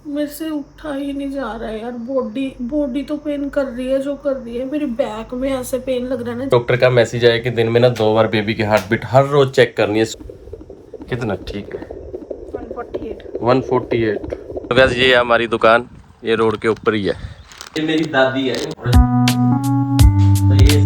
मेरे से उठा ही नहीं जा रहा है यार। बॉडी बॉडी तो पेन कर रही है जो कर रही है, मेरी बैक में ऐसे पेन लग रहा है ना। डॉक्टर का मैसेज आया कि दिन में ना 2 बार बेबी की हार्ट बीट हर रोज चेक करनी है। कितना ठीक है 148। तो वैसे ये है हमारी दुकान, ये रोड के ऊपर ही है। ये मेरी दादी है।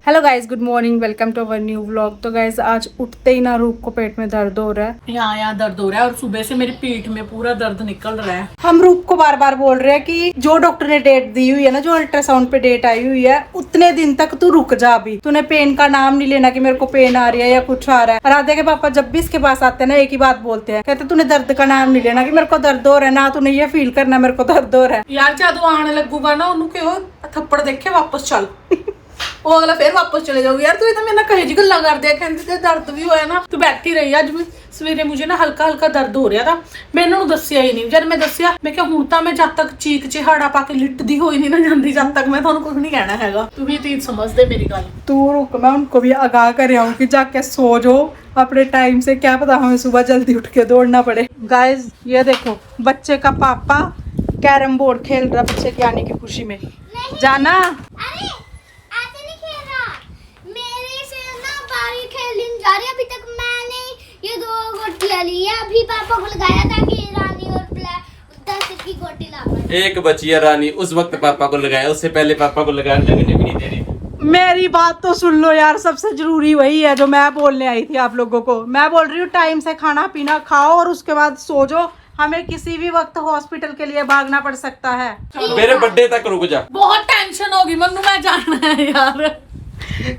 Hello guys, good morning, welcome to our new vlog. तो गाइज आज उठते ही ना रूप को पेट में दर्द हो रहा है। यहाँ दर्द हो रहा है और सुबह से मेरी पीठ में पूरा दर्द निकल रहा है। हम रूप को बार बार बोल रहे हैं कि जो डॉक्टर ने डेट दी हुई है ना, जो अल्ट्रासाउंड पे डेट आई हुई है, उतने दिन तक तू रुक जा। अभी तूने पेन का नाम नहीं लेना कि मेरे को पेन आ रही है या कुछ आ रहा है। राधे के पापा जब भी इसके पास आते हैं ना, एक ही बात बोलते हैं, कहते तूने दर्द का नाम नहीं लेना कि मेरे को दर्द हो रहा है ना, तूने ये फील करना मेरे को दर्द हो रहा है। यार जब आने लगूगा ना उन्होंने क्यों थप्पड़ देखे वापस चल वो अगला फिर वापस चले जाओगे। यार तू तो मेरे ना कहे जी गल्ला कर दिया, कहते दर्द भी होया ना तू बैठी रही। अज सवेरे मुझे ना हल्का हल्का दर्द हो रहा था, मैं इन्होंने दसिया ही नहीं। जब मैं दसिया मैं क्या हूं मैं जब तक चीक चिहाड़ा पा के लिटदी होई नहीं ना जाती, जब तक मैं तुहानू कुछ नहीं कहना हैगा। तू भी तीन समझ दे मेरी गल। तू रुक, मैं उनको भी आगाह कर आऊँ कि जाके सो जाओ अपने टाइम से, क्या पता हमें सुबह जल्दी उठ के दौड़ना पड़े। गाइज ये देखो, बच्चे का पापा कैरम बोर्ड खेल रहा बच्चे के आने की खुशी में। जाना अभी तक मैंने ये 2 गोटियां ली है। अभी पापा को लगाया था कि रानी और 10 की गोटी ला। एक बची है रानी, उस वक्त पापा को लगाया, उससे पहले पापा को लगाने लगने भी नहीं दे रही। मेरी बात तो सुन लो यार, सबसे जरूरी वही है जो मैं बोलने आई थी आप लोगों को। मैं बोल रही हूँ टाइम से खाना पीना खाओ और उसके बाद सो जाओ। हमें किसी भी वक्त हॉस्पिटल के लिए भागना पड़ सकता है। मेरे बर्थडे तक रुक जा। बहुत टेंशन होगी मन्नू, मैं जाना है यार।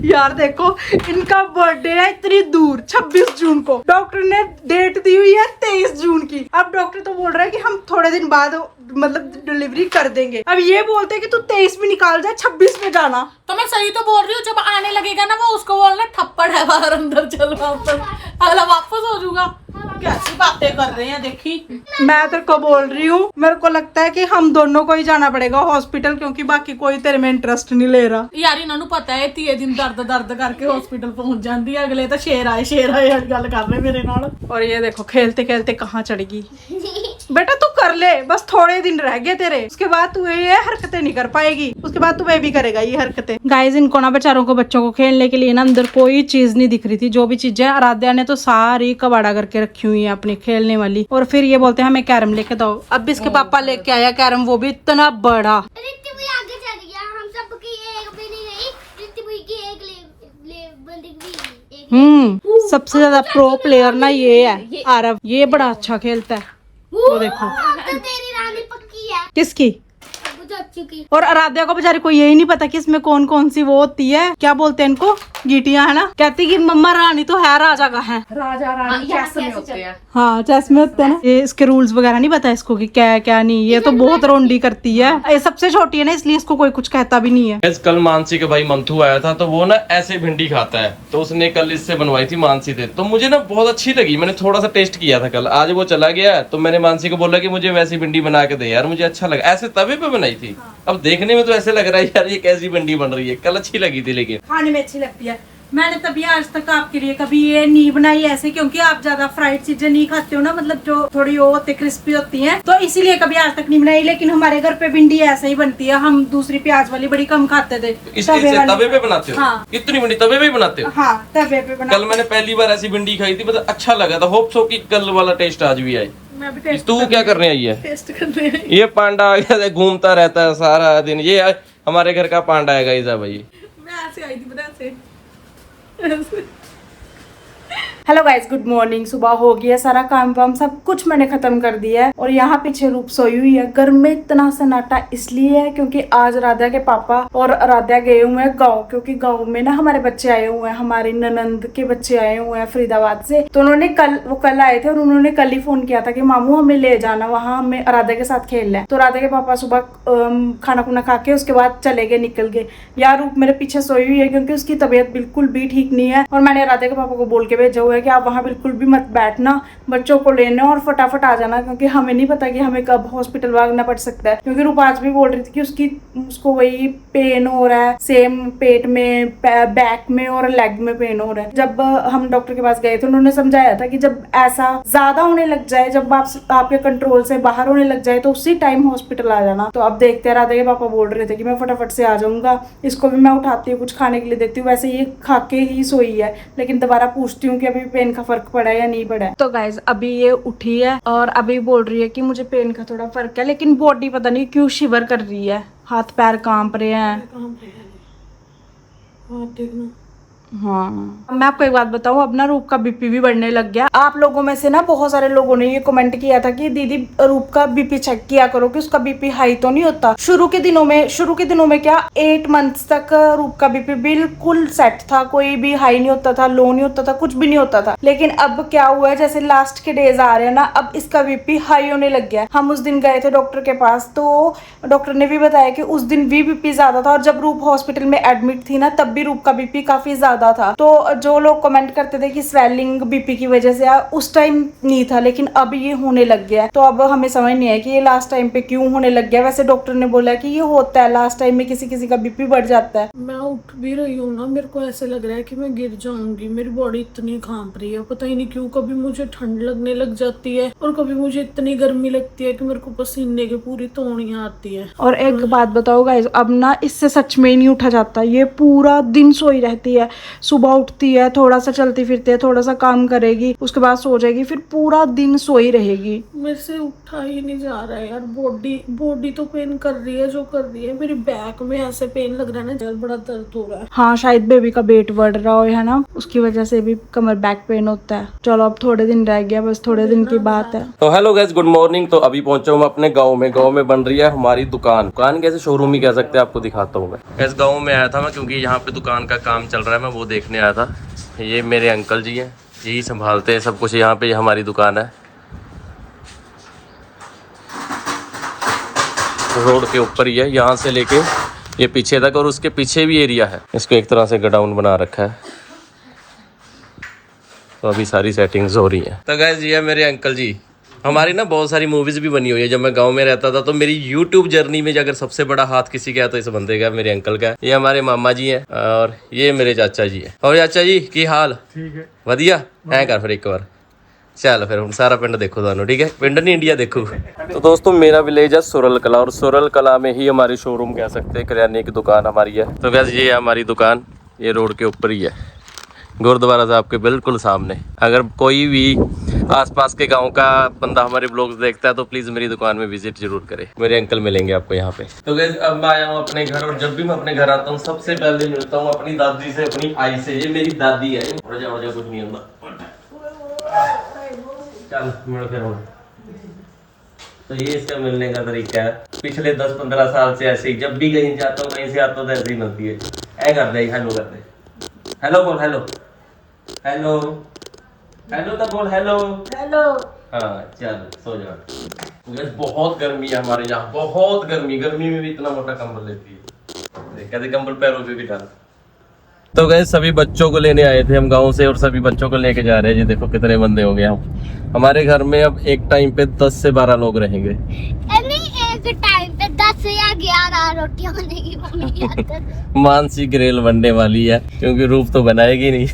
यार देखो, इनका बर्थडे है इतनी दूर 26 जून को, डॉक्टर ने डेट दी हुई है 23 जून की। अब डॉक्टर तो बोल रहा है कि हम थोड़े दिन बाद मतलब डिलीवरी कर देंगे। अब ये बोलते हैं कि तू 23 में निकाल जाए, 26 में जाना। तो मैं सही तो बोल रही हूँ, जब आने लगेगा ना वो उसको बोलना थप्पड़ है बाहर, अंदर चल वापस, अगला वापस हो जाऊंगा। कैसी बातें कर रहे हैं देखी। मैं तेरे को बोल रही हूँ, मेरे को लगता है कि हम दोनों को ही जाना पड़ेगा हॉस्पिटल, क्योंकि बाकी कोई तेरे में इंटरेस्ट नहीं ले रहा। यार इन्होंने पता है 3 दिन दर्द करके हॉस्पिटल पहुंच जाती है। अगले तो शेर आए गल कर रहे मेरे नाल। और ये देखो खेलते खेलते कहाँ चढ़गी। बेटा तू कर ले, बस थोड़े दिन रह गए तेरे, उसके बाद तू ये हरकतें नहीं कर पाएगी, उसके बाद तू बेबी करेगा ये हरकतें। गाइस इनको ना बेचारों को, बच्चों को खेलने के लिए ना अंदर कोई चीज नहीं दिख रही थी। जो भी चीजें आराध्या ने तो सारी कबाड़ा करके रखी हुई है अपनी खेलने वाली। और फिर ये बोलते हैं हमें कैरम लेके दो। अब भी इसके पापा लेके आया कैरम, वो भी इतना बड़ा। रित्ती बुई आगे चल गया, हम सबकी एक भी नहीं गई। रित्ती बुई की एक ले बंदी भी एक। सबसे ज्यादा प्रो प्लेयर ना ये है आरव, ये बड़ा अच्छा खेलता है। वो देखो अब तो तेरी रानी पक्की है। किसकी? चाचू की। और आराध्या को बेचारी को यही नहीं पता कि इसमें कौन कौन सी वो होती है, क्या बोलते हैं इनको, गीटियां है ना। कहती कि मम्मा रानी तो है, राजा का है। राजा रानी चेस में होते हैं। हाँ चेस में होते हैं ना। ये इसके रूल्स वगैरह नहीं पता इसको कि क्या है क्या नहीं। ये तो बहुत रोंडी करती है, ये सबसे छोटी है ना, इसलिए इसको कोई कुछ कहता भी नहीं है। कल मानसी का भाई मंथू आया था, तो वो ना ऐसे भिंडी खाता है, तो उसने कल इससे बनवाई थी मानसी से, तो मुझे ना बहुत अच्छी लगी। मैंने थोड़ा सा टेस्ट किया था कल, आज वो चला गया तो मैंने मानसी को बोला कि मुझे वैसी भिंडी बना के दे यार, मुझे अच्छा लगा। ऐसे तवे पे बनाई थी। अब देखने में तो ऐसे लग रहा है यार ये कैसी भिंडी बन रही है, कल अच्छी लगी थी लेकिन खाने में अच्छी लगती है। मैंने तभी आज तक आपके लिए कभी ये नहीं बनाई ऐसे, क्योंकि आप ज्यादा फ्राइड चीजें नहीं खाते हो ना, मतलब जो थोड़ी वो होती क्रिस्पी होती हैं, तो इसीलिए कभी आज तक नहीं बनाई। लेकिन हमारे घर पे भिंडी ऐसे ही बनती है, हम दूसरी प्याज वाली बड़ी कम खाते थे। इसलिए तवे पे बनाते हो? हाँ। इतनी भिंडी तवे पे बनाते हो? हाँ तवे पे बना। कल मैंने पहली बार ऐसी भिंडी खाई थी, मतलब अच्छा लगा था। होप सो कि कल वाला टेस्ट आज भी आए। तू क्या करने आई है? टेस्ट करने हैं। ये पांडा आ गया, घूमता रहता है सारा दिन। ये हमारे घर का पांडा है गाइस भाई। मैं ऐसे आई थी पता ऐसे। Hello guys, good morning. सुबह हो गया, सारा काम वाम सब कुछ मैंने खत्म कर दिया है। और यहाँ पीछे रूप सोई हुई है। घर में इतना सन्नाटा इसलिए है क्योंकि आज राधा के पापा और राधा गए हुए हैं गाँव, क्योंकि गाँव में ना हमारे बच्चे आए हुए हैं, हमारी ननंद के बच्चे आए हुए हैं फरीदाबाद से। तो उन्होंने कल आए थे और उन्होंने कल ही फोन किया था कि मामू हमें ले जाना, वहाँ हमें राधा के साथ खेलना है। तो राधा के पापा सुबह खाना खुना खा के उसके बाद चले गए, निकल गए। यार रूप मेरे पीछे सोई हुई है क्योंकि उसकी तबीयत बिल्कुल भी ठीक नहीं है। और मैंने राधा के पापा को बोल के भेजा हुआ है कि आप वहाँ बिल्कुल भी मत बैठना, बच्चों को लेने और फटाफट आ जाना, क्योंकि हमें नहीं पता कि हमें कब हॉस्पिटल भागना पड़ सकता है। क्योंकि रूपा आज भी बोल रही थी कि उसको वही पेन हो रहा है, सेम पेट में, बैक में और लेग में पेन हो रहा है। जब हम डॉक्टर के पास गए तो उन्होंने समझाया था कि जब ऐसा ज्यादा होने लग जाए, जब आपके कंट्रोल से बाहर होने लग जाए तो उसी टाइम हॉस्पिटल आ जाना। तो अब देखते हैं, राधा के पापा बोल रहे थे कि मैं फटाफट से आ जाऊंगा, इसको भी मैं उठाती हूँ, कुछ खाने के लिए देती हूँ। वैसे ये खा के ही सोई है, लेकिन दोबारा पूछती हूँ कि अभी पेन का फर्क पड़ा है या नहीं पड़ा है। तो गाइज अभी ये उठी है और अभी बोल रही है कि मुझे पेन का थोड़ा फर्क है, लेकिन बॉडी पता नहीं क्यों शिवर कर रही है, हाथ पैर कांप रहे हैं। हाँ, मैं आपको एक बात बताऊं, अब ना रूप का बीपी भी बढ़ने लग गया। आप लोगों में से ना बहुत सारे लोगों ने ये कमेंट किया था कि दीदी रूप का बीपी चेक किया करो कि उसका बीपी हाई तो नहीं होता। शुरू के दिनों में क्या 8 मंथ्स तक रूप का बीपी बिल्कुल सेट था, कोई भी हाई नहीं होता था, लो नहीं होता था, कुछ भी नहीं होता था। लेकिन अब क्या हुआ है, जैसे लास्ट के डेज आ रहे हैं ना, अब इसका बीपी हाई होने लग गया। हम उस दिन गए थे डॉक्टर के पास, तो डॉक्टर ने भी बताया कि उस दिन भी बीपी ज्यादा था, और जब रूप हॉस्पिटल में एडमिट थी ना, तब भी रूप का बीपी काफी ज्यादा था। तो जो लोग कमेंट करते थे कि स्वेलिंग बीपी की वजह से, उस टाइम नहीं था, लेकिन अब ये होने लग गया है। तो अब हमें समझ नहीं है कि ये लास्ट टाइम पे क्यों होने लग गया। वैसे डॉक्टर ने बोला कि ये होता है, लास्ट टाइम में किसी किसी का बीपी बढ़ जाता है। मैं उठ भी रही हूँ ना, मेरे को ऐसे लग रहा है कि मैं गिर जाऊंगी, मेरी बॉडी इतनी कांप रही है, पता ही नहीं क्यों। कभी मुझे ठंड लगने लग जाती है और कभी मुझे इतनी गर्मी लगती है कि मेरे को पसीने की पूरी तौड़ियां आती है। और एक बात बताओ गाइस, अब ना इससे सच में ही नहीं उठा जाता, ये पूरा दिन सोई रहती है। सुबह उठती है, थोड़ा सा चलती फिरती है, थोड़ा सा काम करेगी, उसके बाद सो जाएगी, फिर पूरा दिन सोई रहेगी। मेरे से उठा ही नहीं जा रहा है यार। बॉडी तो पेन कर रही है जो कर रही है, मेरी बैक में ऐसे पेन लग रहा है ना, यार बड़ा दर्द हो रहा है। हाँ, शायद बेबी का वेट बढ़ रहा हो, है ना, उसकी वजह से भी कमर बैक पेन होता है। चलो अब थोड़े दिन रह गया, बस थोड़े दिन की बात है। तो हेलो गाइस, गुड मॉर्निंग। तो अभी पहुंचा हूँ मैं अपने गांव में बन रही है हमारी दुकान कैसे शोरूम ही कह सकते हैं, आपको दिखाता हूँ मैं। इस गांव में आया था मैं क्योंकि यहाँ पे दुकान का काम चल रहा है, मैं वो देखने आया था। ये मेरे अंकल जी हैं, यही संभालते हैं सब कुछ यहाँ पे। हमारी दुकान है रोड के ऊपर ही है, यहाँ से लेके ये पीछे तक, और उसके पीछे भी एरिया है। इसको एक तरह से गोडाउन बना रखा है। तो अभी सारी सेटिंग्स हो रही हैं। तो गाइस ये है मेरे अंकल जी। हमारी ना बहुत सारी मूवीज भी बनी हुई है। जब मैं गांव में रहता था तो मेरी YouTube जर्नी में अगर सबसे बड़ा हाथ किसी का है तो इस बंदे का, मेरे अंकल का। ये हमारे मामा जी हैं और ये मेरे चाचा जी हैं। और चाचा जी की हाल ठीक है, वधिया है कर फिर एक बार चल फिर हम सारा पिंड देखो थानू, ठीक है, पिंड नहीं इंडिया देखो। तो दोस्तों मेरा विलेज है सुरल कला, और सुरल कला में ही हमारी शोरूम कह सकते हैं, किराने की दुकान हमारी है। तो वैसे ये है हमारी दुकान, ये रोड के ऊपर ही है, गुरुद्वारा साहब के बिल्कुल सामने। अगर कोई भी आसपास के गांव का बंदा हमारे ब्लॉग्स देखता है तो प्लीज मेरी दुकान में विजिट जरूर करे, मेरे अंकल मिलेंगे आपको यहाँ पे। तो गाइस अब मैं आया हूँ अपने घर, और जब भी मैं अपने घर आता हूँ सबसे पहले मिलता हूँ अपनी दादी से, अपनी आई से। ये मेरी दादी है, कुछ नहीं होता, चल मिल फिर। तो ये इसका मिलने का तरीका है, पिछले 10-15 साल से ऐसे ही, जब भी कहीं जाता हूँ कहीं से आता हूँ तो ऐसे ही मिलती है। ऐ कर दे, हेलो कर दे, हेलो बोल, हेलो हेलो हेलो तो बोल, हेलो हेलो। हाँ चल सो जा। बहुत गर्मी है हमारे यहाँ, बहुत गर्मी में भी इतना मोटा कंबल लेती है, कहते कंबल पैरों पे भी डाल। तो गए सभी बच्चों को लेने आए थे हम गांव से, और सभी बच्चों को लेके जा रहे हैं। जी देखो कितने बंदे हो गए हम। हमारे घर में अब एक टाइम पे 10 से 12 लोग रहेंगे। एक टाइम पे 10 या 11 रोटियां बनेगी मम्मी। मानसी ग्रिल बनने वाली है क्योंकि रूप तो बनाएगी नहीं।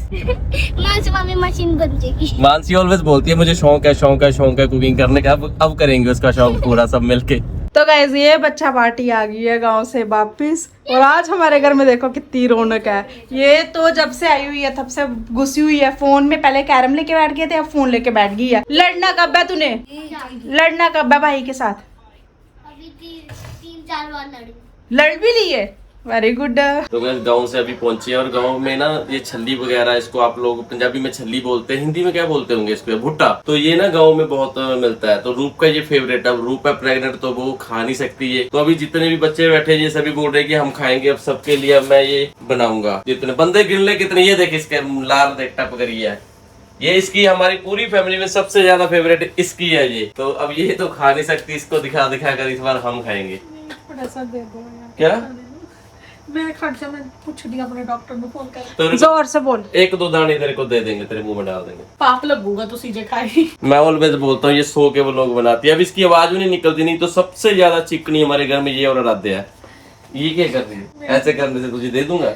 मानसी मम्मी मशीन बन जाएगी। मानसी ऑलवेज बोलती है मुझे शौक है कुकिंग करने का। अब करेंगे उसका शौक पूरा सब मिलके। तो गाइस ये बच्चा पार्टी आ गई है गांव से वापिस, और आज हमारे घर में देखो कितनी रौनक है। ये तो जब से आई हुई है तब से घुसी हुई है फोन में। पहले कैरम लेके बैठ गए थे, अब फोन लेके बैठ गई है। लड़ना कब है तूने, लड़ना कब है भाई के साथ? अभी 3-4 बार लड़ भी ली है, वेरी गुड। तो मैं गांव से अभी पहुंचे, और गांव में ना ये छल्ली वगैरह, इसको आप लोग पंजाबी में छल्ली बोलते हैं, हिंदी में क्या बोलते होंगे इसको, भुट्टा। तो ये ना गांव में बहुत मिलता है। तो रूप का ये फेवरेट है। अब रूप है प्रेग्नेंट तो वो खा नहीं सकती है। तो अभी जितने भी बच्चे बैठे ये सभी बोल रहे कि हम खाएंगे। अब सबके लिए मैं ये बनाऊंगा। जितने बंदे गिन ले कितने, ये देख इसके लाल देख टप करी है। ये इसकी हमारी पूरी फैमिली में सबसे ज्यादा फेवरेट इसकी है ये। तो अब ये तो खा नहीं सकती, इसको दिखा दिखा कर इस बार हम खाएंगे। क्या मैं खड़ जा, मैं पूछ दिया अपने डॉक्टर ਨੂੰ फोन कर। तो जोर से बोल। 1-2 दाने तेरे को दे देंगे, तेरे मुंह में डाल देंगे। पाप लगूगा तो सीजे खाई। मैं ऑलवेज बोलता हूँ ये सो के वो लोग बनाती है। अब इसकी आवाज भी नहीं निकलती, नहीं तो सबसे ज्यादा चिकनी हमारे घर में ये और आराध्या है। ये क्या कर रही है? ऐसे करने से तुझे दे दूंगा।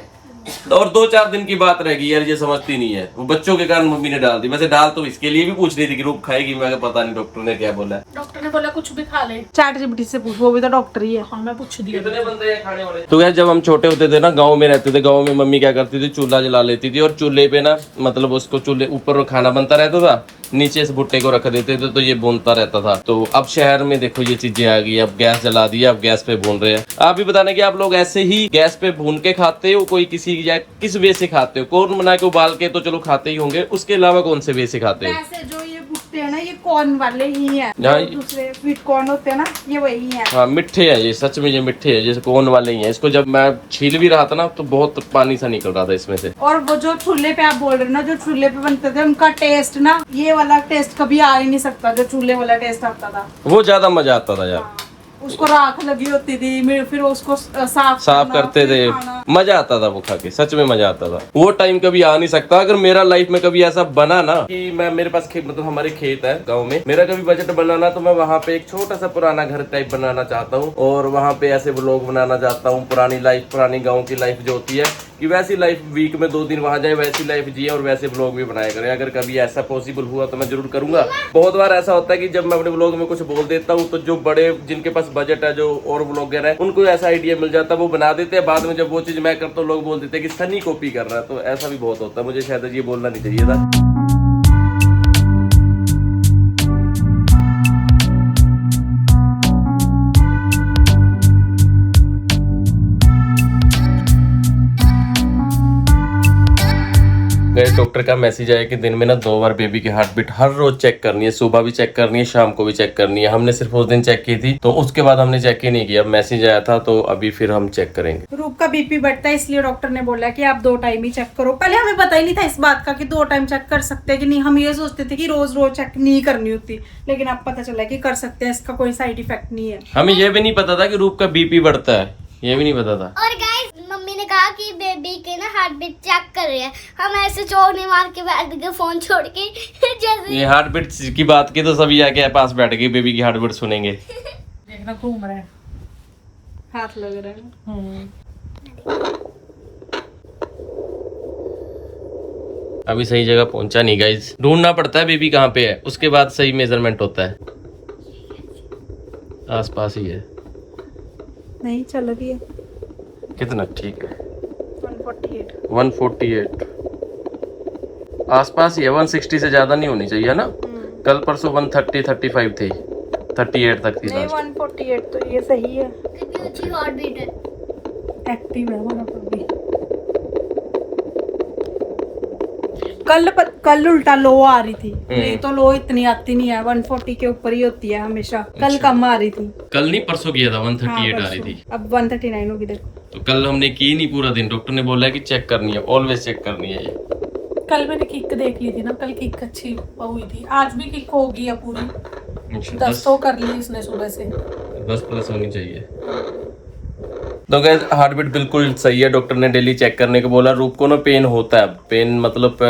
और 2-4 दिन की बात रहेगी यार, ये समझती नहीं है। वो बच्चों के कारण मम्मी ने डाल दी। वैसे डाल तो इसके लिए भी पूछ रही थी कि रूप खाएगी, मैं पता नहीं डॉक्टर ने क्या बोला। डॉक्टर ने बोला कुछ भी खा ले। चैट जीपीटी से पूछ, वो भी तो डॉक्टर ही है। हाँ मैं पूछ दिया। कितने बंदे हैं खाने वाले? तो यार जब हम छोटे होते थे ना, गाँव में रहते थे, गाँव में मम्मी क्या करती थी, चूल्हा जला लेती थी और चूल्हे पे ना मतलब उसको चूल्हे ऊपर खाना बनता रहता था, नीचे इस भुट्टे को रख देते थे तो ये भूनता रहता था। तो अब शहर में देखो ये चीजें आ गई, अब गैस जला दिया, अब गैस पे भून रहे हैं। आप भी बताना कि आप लोग ऐसे ही गैस पे भून के खाते हो, कोई किसी या किस वे से खाते हो? कॉर्न बना के उबाल के तो चलो खाते ही होंगे, उसके अलावा कौन से वे से खाते हो? ऐसे जो ये भुट्टे हैं ना, ये कॉर्न वाले ही हैं। हाँ, जो दूसरे स्वीट कॉर्न होते हैं ना, ये वही हैं। हाँ मिठ्ठे हैं ये, सच में ये मिठ्ठे हैं, जैसे कॉर्न वाले ही हैं। इसको जब मैं छील भी रहा था ना तो बहुत पानी सा निकल रहा था इसमें से। और वो जो चूल्हे पे आप बोल रहे हो ना, जो चूल्हे पे बनते थे, उनका टेस्ट ना ये वाला टेस्ट कभी आ ही नहीं सकता जो चूल्हे वाला टेस्ट आता था। वो ज्यादा मजा आता था यार। उसको राख लगी होती थी, फिर उसको साफ करते थे, मजा आता था वो खा के, सच में मजा आता था। वो टाइम कभी आ नहीं सकता। अगर मेरा लाइफ में कभी ऐसा बना ना कि मैं, मेरे पास मतलब हमारे खेत है गांव में, मेरा कभी बजट बनाना तो मैं वहाँ पे एक छोटा सा पुराना घर टाइप बनाना चाहता हूँ और वहाँ पे ऐसे व्लॉग बनाना चाहता हूँ। पुरानी लाइफ, पुरानी गाँव की लाइफ जो होती है कि वैसी लाइफ वीक में 2 दिन वहाँ जाए, वैसी लाइफ जिए और वैसे व्लॉग भी बनाया करें। अगर कभी ऐसा पॉसिबल हुआ तो मैं जरूर करूंगा। बहुत बार ऐसा होता है कि जब मैं अपने व्लॉग में कुछ बोल देता हूँ तो जो बड़े, जिनके पास बजट है, जो और व्लॉगर है, उनको ऐसा आइडिया मिल जाता है, वो बना देते हैं। बाद में जब वो चीज मैं करता हूँ लोग बोल देते हैं कि सनी कॉपी कर रहा है। तो ऐसा भी बहुत होता है। मुझे शायद ये बोलना नहीं चाहिए था। डॉक्टर का मैसेज आया कि दिन में ना 2 बार बेबी की हार्ट बीट हर रोज चेक करनी है, सुबह भी चेक करनी है, शाम को भी चेक करनी है। हमने सिर्फ उस दिन चेक की थी, तो उसके बाद हमने चेक ही नहीं किया। मैसेज आया था तो अभी फिर हम चेक करेंगे। रूप का बीपी बढ़ता है, इसलिए डॉक्टर ने बोला कि आप 2 टाइम ही चेक करो। पहले हमें पता ही नहीं था इस बात का कि 2 टाइम चेक कर सकते हैं कि नहीं। हम ये सोचते थे कि रोज रोज चेक नहीं करनी होती, लेकिन अब पता चला कि कर सकते हैं, इसका कोई साइड इफेक्ट नहीं है। हमें ये भी नहीं पता था कि रूप का बीपी बढ़ता है, ये भी नहीं पता था। और गाइस मम्मी ने कहा कि बेबी के ना हार्ट बीट चेक कर रहे हैं। हम ऐसे चौड़ने मार के बैठ गए फोन छोड़ के। जैसे ये हार्ट बीट की बात की तो सभी आके पास बैठ गए, बेबी की हार्ट बीट सुनेंगे। देखना घूम रहा है, हाथ लग रहा है। अभी सही जगह पहुंचा नहीं गाइस, ढूंढना पड़ता है बेबी कहाँ पे है, उसके बाद सही मेजरमेंट होता है। आसपास ही है। नहीं चल रही है। कितना ठीक है? 148। 148 आसपास ही है। 160 से ज्यादा नहीं होनी चाहिए ना। कल परसों 130-35 थी, 38 तक थी। नहीं 148 तो ये सही है। कितनी अच्छी हार्ट बीट है। एक्टिव है वहाँ पर भी। कल उल्टा लो आ रही थी, नहीं तो लो इतनी आती नहीं है, 140 के ऊपर ही होती है हमेशा। कल कम आ रही थी। कल नहीं परसों किया था 138 हाँ, आ रही थी। अब 139 होगी देखो। तो कल हमने की नहीं पूरा दिन, डॉक्टर ने बोला कि चेक करनी है, ऑलवेज चेक करनी है ये। कल मैंने किक देख ली थी ना, कल किक अच्छी हुई थी। आज भी किक होगी अब पूरी। 10 तो कर ली इसने सुबह से। 10 प्लस होनी चाहिए। तो गाइस हार्ट बीट बिल्कुल सही है। डॉक्टर ने डेली चेक करने को बोला। रूप को ना पेन होता है, पेन मतलब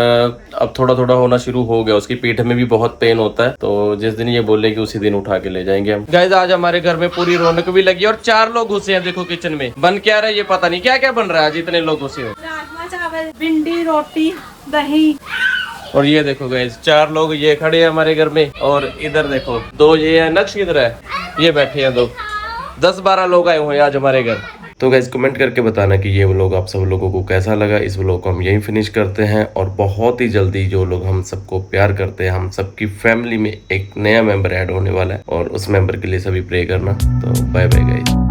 अब थोड़ा थोड़ा होना शुरू हो गया। उसकी पीठ में भी बहुत पेन होता है, तो जिस दिन ये बोलेगी उसी दिन उठा के ले जाएंगे हम। गाइस आज हमारे घर में पूरी रौनक भी लगी और 4 लोग घुसे हैं। देखो किचन में बन क्या रहा है ये पता नहीं, क्या क्या बन रहा है आज इतने लोग घुसे हो। राजमा चावल, भिंडी, रोटी, दही। और ये देखो गाइस 4 लोग ये खड़े हैं हमारे घर में, और इधर देखो 2 ये है। नक्श किधर है? ये बैठे हैं 2। 10-12 लोग आए हुए हैं आज हमारे घर। तो गाइस कमेंट करके बताना कि ये व्लॉग आप सब लोगों को कैसा लगा। इस व्लॉग को हम यहीं फिनिश करते हैं और बहुत ही जल्दी जो लोग हम सबको प्यार करते हैं, हम सबकी फैमिली में एक नया मेंबर ऐड होने वाला है और उस मेंबर के लिए सभी प्रे करना। तो बाय बाय गाइस।